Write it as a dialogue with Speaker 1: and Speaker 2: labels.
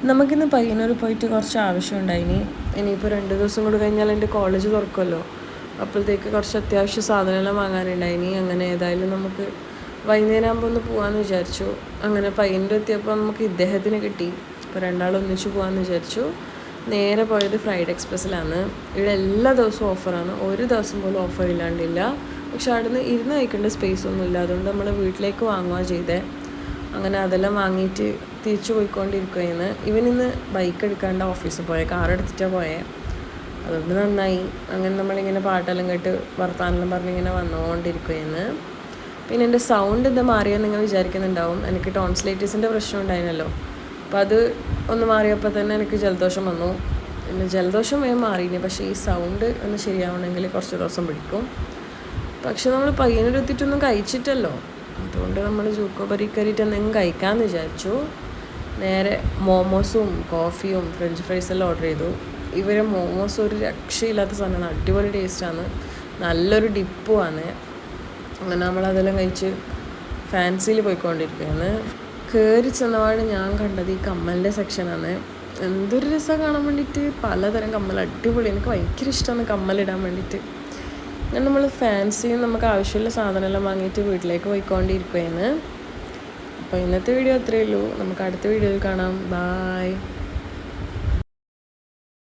Speaker 1: നമുക്കിന്ന് പയ്യന്നൂർ പോയിട്ട് കുറച്ച് ആവശ്യമുണ്ടായിനി. ഇനിയിപ്പോൾ 2 ദിവസം കൂടി കഴിഞ്ഞാൽ എൻ്റെ കോളേജ് തുറക്കുമല്ലോ. അപ്പോഴത്തേക്ക് കുറച്ച് അത്യാവശ്യ സാധനമെല്ലാം വാങ്ങാനുണ്ടായിനി. അങ്ങനെ ഏതായാലും നമുക്ക് വൈകുന്നേരം ആകുമ്പോൾ ഒന്ന് പോകാമെന്ന് വിചാരിച്ചു. അങ്ങനെ പയ്യന്നൂർ എത്തിയപ്പോൾ നമുക്ക് ഇദ്ദേഹത്തിന് കിട്ടി. അപ്പോൾ രണ്ടാളും ഒന്നിച്ച് പോകാമെന്ന് വിചാരിച്ചു. നേരെ പോയത് ഫ്രൈഡ് എക്സ്പ്രസ്സിലാണ്. ഇവിടെ എല്ലാ ദിവസവും ഓഫറാണ്, ഒരു ദിവസം പോലും ഓഫർ ഇല്ലാണ്ടില്ല. പക്ഷെ അവിടെ നിന്ന് ഇരുന്ന് കഴിക്കേണ്ട സ്പേസ് ഒന്നുമില്ല. അതുകൊണ്ട് നമ്മൾ വീട്ടിലേക്ക് വാങ്ങുക ചെയ്തേ. അങ്ങനെ അതെല്ലാം വാങ്ങിയിട്ട് തിരിച്ചു പോയിക്കൊണ്ടിരിക്കുകയെന്ന്. ഇവനിന്ന് ബൈക്ക് എടുക്കാണ്ട് ഓഫീസിൽ പോയത്, കാർ എടുത്തിട്ടാണ് പോയത്. അതുകൊണ്ട് നന്നായി. അങ്ങനെ നമ്മളിങ്ങനെ പാട്ടെല്ലാം കേട്ട് വർത്താനെല്ലാം പറഞ്ഞിങ്ങനെ വന്നുകൊണ്ടിരിക്കുകയെന്ന്. പിന്നെ എൻ്റെ സൗണ്ട് എന്താ മാറിയാൽ നിങ്ങൾ വിചാരിക്കുന്നുണ്ടാവും. എനിക്ക് ടോൺസിലൈറ്റിസിൻ്റെ പ്രശ്നം ഉണ്ടായിരുന്നല്ലോ. അപ്പോൾ അത് ഒന്ന് മാറിയപ്പോൾ തന്നെ എനിക്ക് ജലദോഷം വന്നു. പിന്നെ ജലദോഷം വേഗം മാറിയിന്, പക്ഷേ ഈ സൗണ്ട് ഒന്ന് ശരിയാവണമെങ്കിൽ കുറച്ച് ദിവസം പിടിക്കും. പക്ഷെ നമ്മൾ പയ്യന്നൂരെത്തിയിട്ടൊന്നും കഴിച്ചിട്ടല്ലോ. അതുകൊണ്ട് നമ്മൾ ജൂക്കോ ബറിക്കറിയിട്ട് എന്തെങ്കിലും കഴിക്കാമെന്ന് വിചാരിച്ചു. നേരെ മോമോസും കോഫിയും ഫ്രഞ്ച് ഫ്രൈസെല്ലാം ഓർഡർ ചെയ്തു. ഇവരെ മോമോസ് ഒരു രക്ഷയില്ലാത്ത സാധനമാണ്, അടിപൊളി ടേസ്റ്റാണ്, നല്ലൊരു ഡിപ്പുമാണ്. അങ്ങനെ നമ്മളതെല്ലാം കഴിച്ച് ഫാൻസിയിൽ പോയിക്കൊണ്ടിരിക്കുകയാണ്. കയറി ചെന്നപാട് ഞാൻ കണ്ടത് ഈ കമ്മലിൻ്റെ സെക്ഷനാണ്. എന്തൊരു രസമാണ് കാണാൻ വേണ്ടിയിട്ട്. പലതരം കമ്മൽ അടിപൊളി, എനിക്ക് ഭയങ്കര ഇഷ്ടമാണ് കമ്മലിടാൻ വേണ്ടിയിട്ട്. അങ്ങനെ നമ്മൾ ഫാൻസിയും നമുക്ക് ആവശ്യമുള്ള സാധനമെല്ലാം വാങ്ങിയിട്ട് വീട്ടിലേക്ക് പോയിക്കൊണ്ടിരിക്കുകയാണ്. അപ്പോൾ ഇന്നത്തെ വീഡിയോ അത്രയേ ഉള്ളൂ. നമുക്ക് അടുത്ത വീഡിയോയിൽ കാണാം. ബായ്.